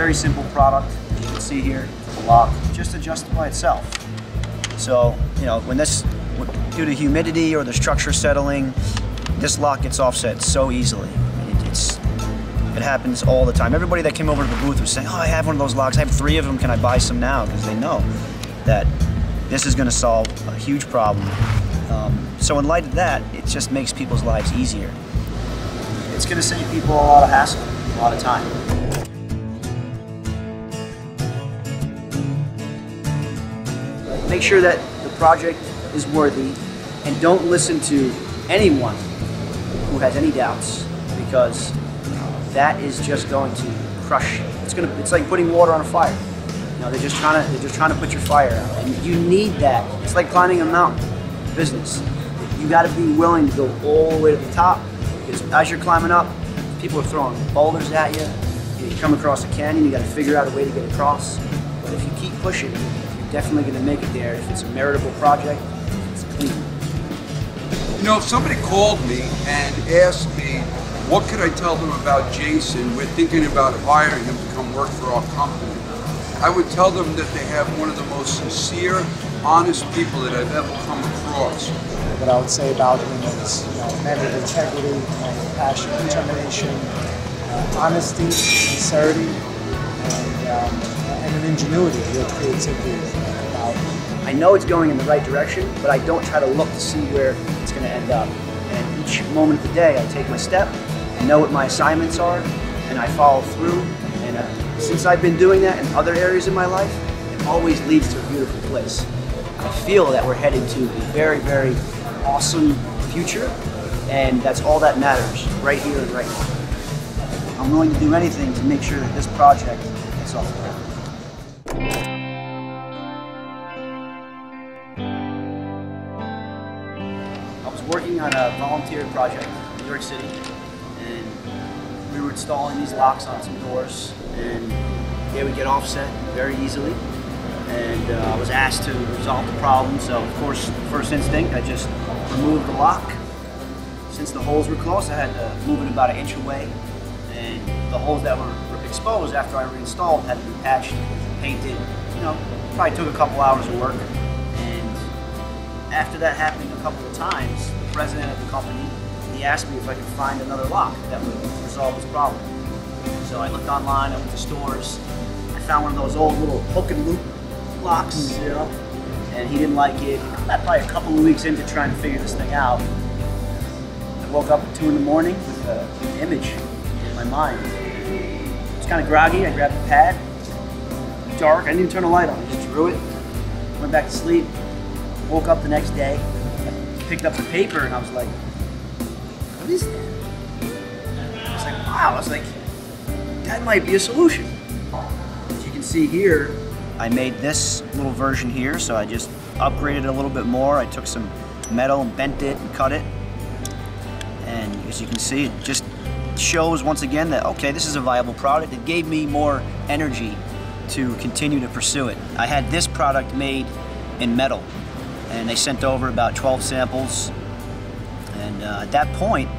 very simple product. You can see here, the lock just adjusts by itself. So, you know, when this, due to humidity or the structure settling, this lock gets offset so easily. It happens all the time. Everybody that came over to the booth was saying, oh, I have one of those locks, I have 3 of them, can I buy some now? Because they know that this is going to solve a huge problem. So in light of that, it just makes people's lives easier. It's going to save people a lot of hassle, a lot of time. Make sure that the project is worthy, and don't listen to anyone who has any doubts, because that is just going to crush. It's like putting water on a fire. You know, they're just trying to put your fire out, and you need that. It's like climbing a mountain. Business. You got to be willing to go all the way to the top, because as you're climbing up, people are throwing boulders at you. You come across a canyon, you got to figure out a way to get across. But if you keep pushing, you're definitely going to make it there. If it's a meritable project, if it's clean. You know, if somebody called me and asked me, what could I tell them about Jason? We're thinking about hiring him to come work for our company. I would tell them that they have one of the most sincere, honest people that I've ever come across. What I would say about him is, you know, a man with integrity, and passion, determination, honesty, sincerity, and an ingenuity, real creativity about him. I know it's going in the right direction, but I don't try to look to see where it's going to end up. And each moment of the day, I take my step, I know what my assignments are, and I follow through. And since I've been doing that in other areas of my life, it always leads to a beautiful place. I feel that we're headed to a very, very awesome future, and that's all that matters, right here and right now. I'm willing to do anything to make sure that this project gets off the ground. I was working on a volunteer project in New York City, and we were installing these locks on some doors, and they would get offset very easily. And I was asked to resolve the problem, so of course, first instinct, I just removed the lock. Since the holes were close, I had to move it about 1 inch away, and the holes that were exposed after I reinstalled had to be patched, painted. You know, probably took a couple hours of work. And after that happening a couple of times, the president of the company, he asked me if I could find another lock that would resolve this problem. So I looked online, I went to stores, I found one of those old little hook and loop locks, you know, and he didn't like it. Got probably a couple of weeks into trying to figure this thing out. I woke up at 2 in the morning with an image in my mind. It was kind of groggy. I grabbed the pad, dark. I didn't even turn the light on. I just drew it, went back to sleep, woke up the next day, picked up the paper, and I was like, what is that? I was like, wow. I was like, that might be a solution. As you can see here, I made this little version here, so I just upgraded it a little bit more. I took some metal and bent it and cut it. And as you can see, it just shows once again that, okay, this is a viable product. It gave me more energy to continue to pursue it. I had this product made in metal, and they sent over about 12 samples. And at that point,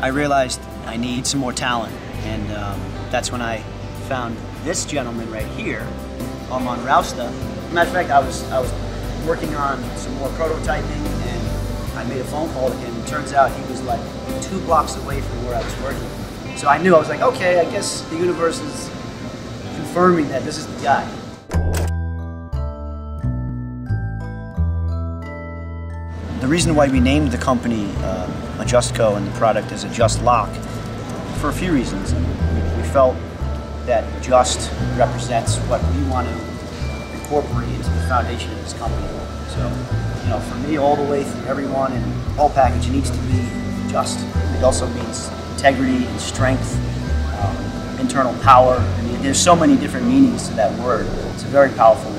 I realized I need some more talent. And that's when I found this gentleman right here, Arman Rousta. Matter of fact, I was working on some more prototyping, and I made a phone call to him. It turns out he was like 2 blocks away from where I was working. So I knew, I was like, okay, I guess the universe is confirming that this is the guy. The reason why we named the company Ajustco and the product as AjustLock, for a few reasons. We felt that Just represents what we want to incorporate into the foundation of this company. So, you know, for me, all the way through everyone and the whole package needs to be just. It also means integrity and strength, internal power. I mean, there's so many different meanings to that word. It's a very powerful word.